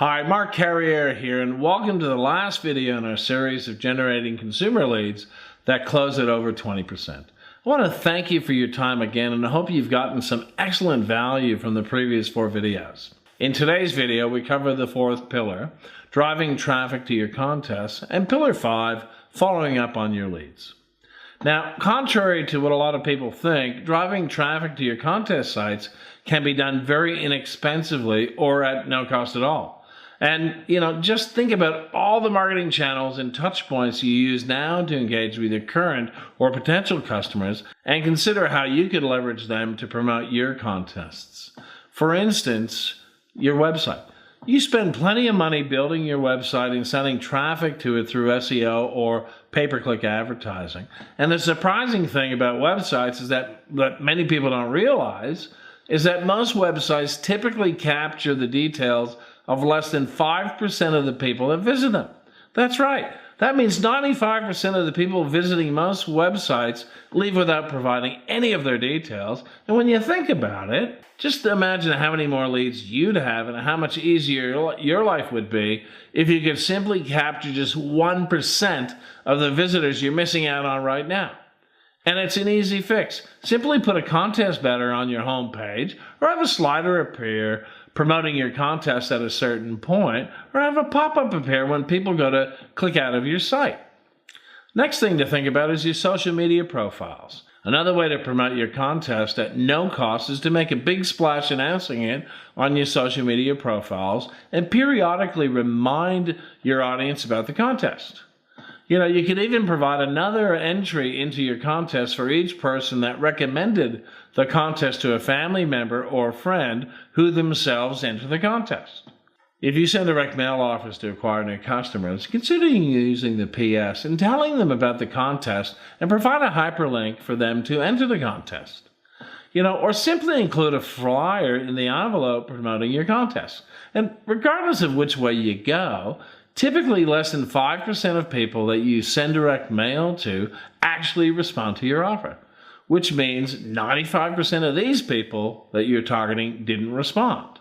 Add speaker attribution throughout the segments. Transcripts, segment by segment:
Speaker 1: Hi, Mark Carrier here, and welcome to the last video in our series of generating consumer leads that close at over 20%. I want to thank you for your time again, and I hope you've gotten some excellent value from the previous 4 videos. In today's video, we cover the 4th pillar, driving traffic to your contests, and pillar 5, following up on your leads. Now, contrary to what a lot of people think, driving traffic to your contest sites can be done very inexpensively or at no cost at all. And, just think about all the marketing channels and touch points you use now to engage with your current or potential customers and consider how you could leverage them to promote your contests. For instance, your website. You spend plenty of money building your website and sending traffic to it through SEO or pay-per-click advertising. And the surprising thing about websites is that many people don't realize is that most websites typically capture the details of less than 5% of the people that visit them. That's right. That means 95% of the people visiting most websites leave without providing any of their details. And when you think about it, just imagine how many more leads you'd have and how much easier your life would be if you could simply capture just 1% of the visitors you're missing out on right now. And it's an easy fix. Simply put a contest banner on your home page, or have a slider appear promoting your contest at a certain point, or have a pop-up appear when people go to click out of your site. Next thing to think about is your social media profiles. Another way to promote your contest at no cost is to make a big splash announcing it on your social media profiles and periodically remind your audience about the contest. You could even provide another entry into your contest for each person that recommended the contest to a family member or friend who themselves entered the contest. If you send direct mail offers to acquire new customers, consider using the PS and telling them about the contest and provide a hyperlink for them to enter the contest. Or simply include a flyer in the envelope promoting your contest. And regardless of which way you go, typically less than 5% of people that you send direct mail to actually respond to your offer, which means 95% of these people that you're targeting didn't respond.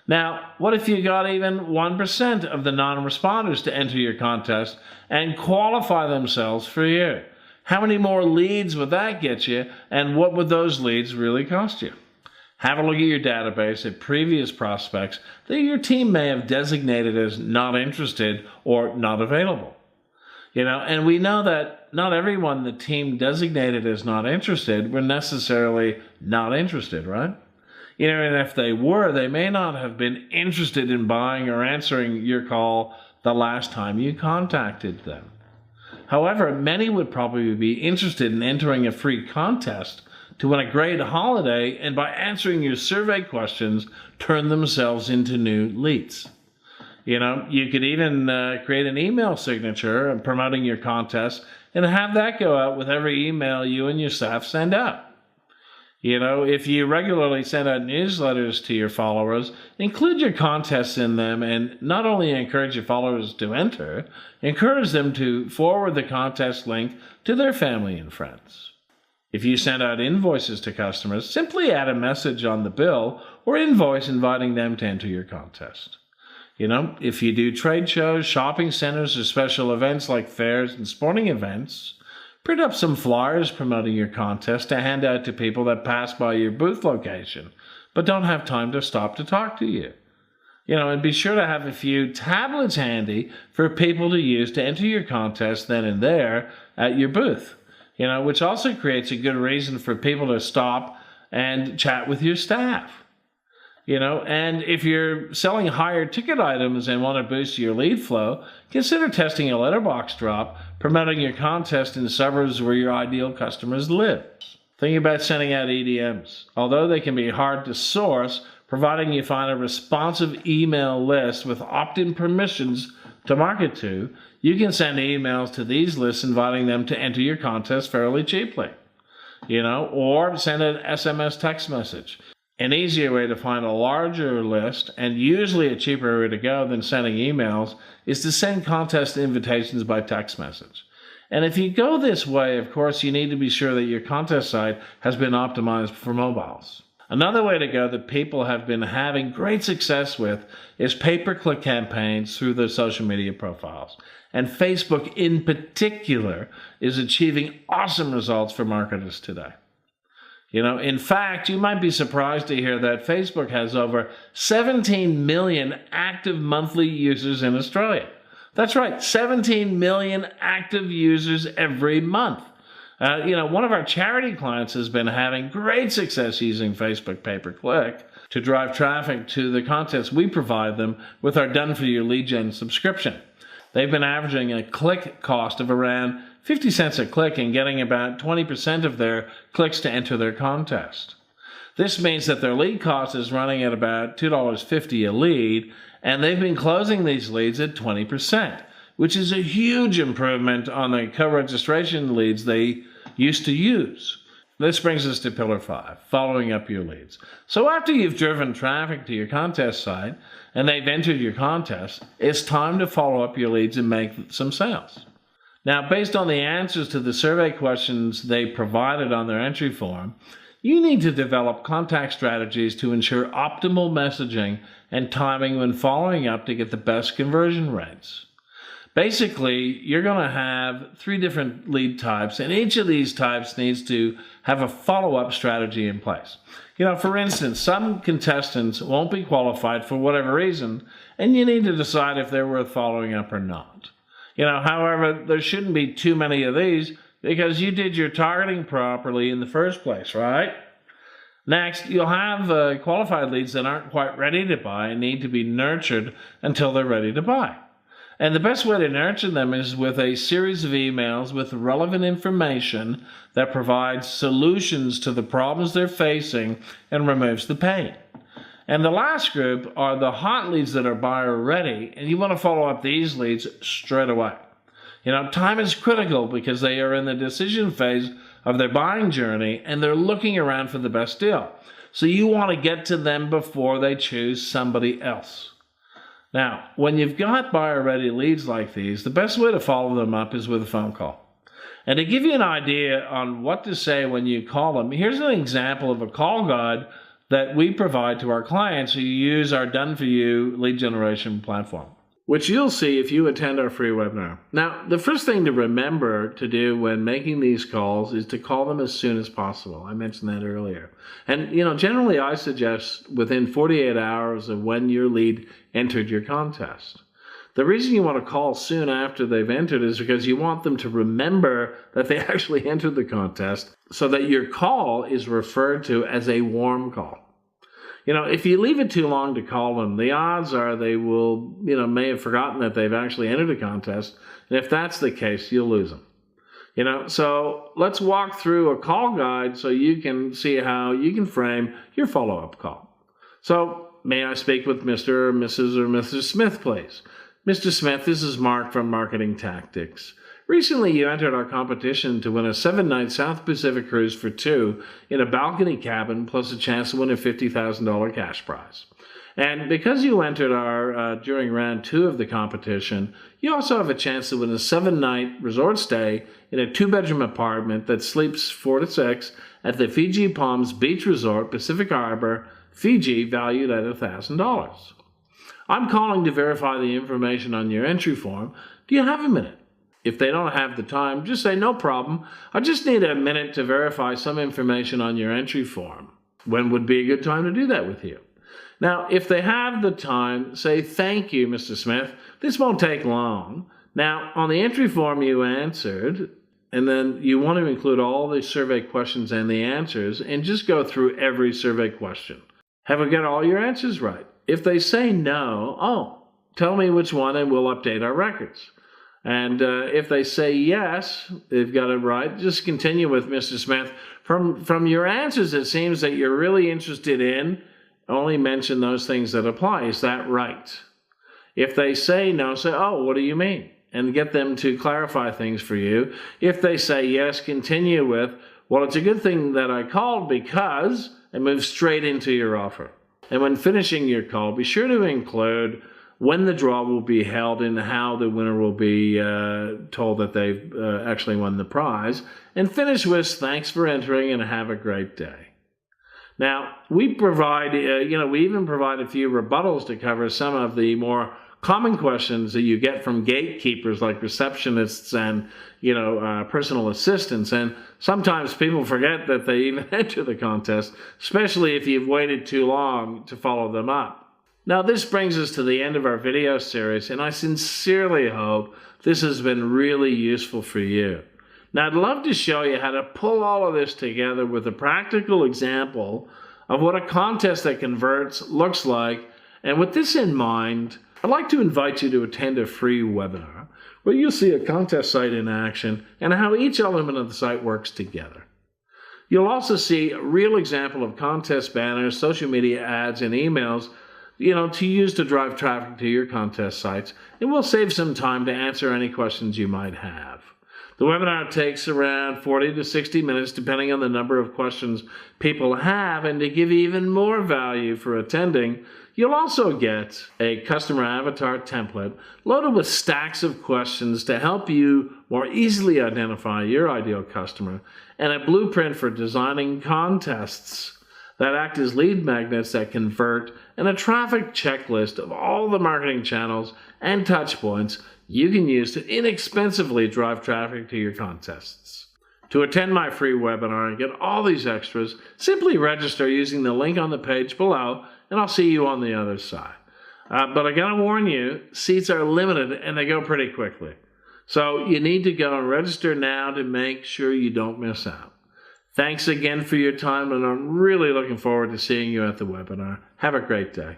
Speaker 1: Now, what if you got even 1% of the non-responders to enter your contest and qualify themselves for you? How many more leads would that get you, and what would those leads really cost you? Have a look at your database at previous prospects that your team may have designated as not interested or not available. And we know that not everyone the team designated as not interested were necessarily not interested, right? And if they were, they may not have been interested in buying or answering your call the last time you contacted them. However, many would probably be interested in entering a free contest to win a great holiday, and by answering your survey questions, turn themselves into new leads. You could even create an email signature promoting your contest and have that go out with every email you and your staff send out. If you regularly send out newsletters to your followers, include your contests in them and not only encourage your followers to enter, encourage them to forward the contest link to their family and friends. If you send out invoices to customers, simply add a message on the bill or invoice inviting them to enter your contest. If you do trade shows, shopping centers, or special events like fairs and sporting events, print up some flyers promoting your contest to hand out to people that pass by your booth location but don't have time to stop to talk to you. And be sure to have a few tablets handy for people to use to enter your contest then and there at your booth. Which also creates a good reason for people to stop and chat with your staff. And if you're selling higher ticket items and want to boost your lead flow, consider testing a letterbox drop, promoting your contest in suburbs where your ideal customers live. Think about sending out EDMs. Although they can be hard to source, providing you find a responsive email list with opt-in permissions to market to, you can send emails to these lists inviting them to enter your contest fairly cheaply, or send an SMS text message. An easier way to find a larger list, and usually a cheaper way to go than sending emails, is to send contest invitations by text message. And if you go this way, of course, you need to be sure that your contest site has been optimized for mobiles. Another way to go that people have been having great success with is pay-per-click campaigns through their social media profiles. And Facebook in particular is achieving awesome results for marketers today. In fact, you might be surprised to hear that Facebook has over 17 million active monthly users in Australia. That's right, 17 million active users every month. One of our charity clients has been having great success using Facebook pay-per-click to drive traffic to the contents we provide them with our done-for-you lead gen subscription. They've been averaging a click cost of around 50 cents a click and getting about 20% of their clicks to enter their contest. This means that their lead cost is running at about $2.50 a lead, and they've been closing these leads at 20%, which is a huge improvement on the co-registration leads they used to use. This brings us to pillar 5, following up your leads. So after you've driven traffic to your contest site and they've entered your contest, it's time to follow up your leads and make some sales. Now, based on the answers to the survey questions they provided on their entry form, you need to develop contact strategies to ensure optimal messaging and timing when following up to get the best conversion rates. Basically, you're going to have 3 different lead types, and each of these types needs to have a follow-up strategy in place. For instance, some contestants won't be qualified for whatever reason, and you need to decide if they're worth following up or not. However, there shouldn't be too many of these because you did your targeting properly in the first place, right? Next, you'll have qualified leads that aren't quite ready to buy and need to be nurtured until they're ready to buy. And the best way to nurture them is with a series of emails with relevant information that provides solutions to the problems they're facing and removes the pain. And the last group are the hot leads that are buyer ready, and you want to follow up these leads straight away. Time is critical because they are in the decision phase of their buying journey and they're looking around for the best deal. So you want to get to them before they choose somebody else. Now, when you've got buyer-ready leads like these, the best way to follow them up is with a phone call. And to give you an idea on what to say when you call them, here's an example of a call guide that we provide to our clients who use our done-for-you lead generation platform, which you'll see if you attend our free webinar. Now, the first thing to remember to do when making these calls is to call them as soon as possible. I mentioned that earlier. And, generally I suggest within 48 hours of when your lead entered your contest. The reason you want to call soon after they've entered is because you want them to remember that they actually entered the contest so that your call is referred to as a warm call. If you leave it too long to call them, the odds are they will, may have forgotten that they've actually entered a contest. And if that's the case, you'll lose them. So let's walk through a call guide so you can see how you can frame your follow-up call. So may I speak with Mr. or Mrs. or Mrs. Smith, please? Mr. Smith, this is Mark from Marketing Tactics. Recently, you entered our competition to win a 7-night South Pacific cruise for 2 in a balcony cabin, plus a chance to win a $50,000 cash prize. And because you entered our during round 2 of the competition, you also have a chance to win a 7-night resort stay in a 2-bedroom apartment that sleeps 4 to 6 at the Fiji Palms Beach Resort, Pacific Harbor, Fiji, valued at $1,000. I'm calling to verify the information on your entry form. Do you have a minute? If they don't have the time, just say, no problem. I just need a minute to verify some information on your entry form. When would be a good time to do that with you? Now, if they have the time, say, thank you, Mr. Smith. This won't take long. Now, on the entry form you answered, and then you want to include all the survey questions and the answers, and just go through every survey question. Have we got all your answers right? If they say no, tell me which one and we'll update our records. And if they say yes, they've got it right, just continue with Mr. Smith. From your answers, it seems that you're really interested in only mention those things that apply. Is that right? If they say no, say, oh, what do you mean? And get them to clarify things for you. If they say yes, continue with, well, it's a good thing that I called because, and move straight into your offer. And when finishing your call, be sure to include when the draw will be held and how the winner will be told that they've actually won the prize. And finish with, thanks for entering and have a great day. Now, we provide, we even provide a few rebuttals to cover some of the more common questions that you get from gatekeepers like receptionists and, personal assistants. And sometimes people forget that they even enter the contest, especially if you've waited too long to follow them up. Now, this brings us to the end of our video series, and I sincerely hope this has been really useful for you. Now, I'd love to show you how to pull all of this together with a practical example of what a contest that converts looks like. And with this in mind, I'd like to invite you to attend a free webinar where you'll see a contest site in action and how each element of the site works together. You'll also see a real example of contest banners, social media ads, and emails to use to drive traffic to your contest sites, and we'll save some time to answer any questions you might have. The webinar takes around 40 to 60 minutes, depending on the number of questions people have, and to give you even more value for attending, you'll also get a customer avatar template loaded with stacks of questions to help you more easily identify your ideal customer, and a blueprint for designing contests that act as lead magnets that convert, and a traffic checklist of all the marketing channels and touch points you can use to inexpensively drive traffic to your contests. To attend my free webinar and get all these extras, simply register using the link on the page below, and I'll see you on the other side. But I gotta warn you, seats are limited and they go pretty quickly. So you need to go and register now to make sure you don't miss out. Thanks again for your time, and I'm really looking forward to seeing you at the webinar. Have a great day.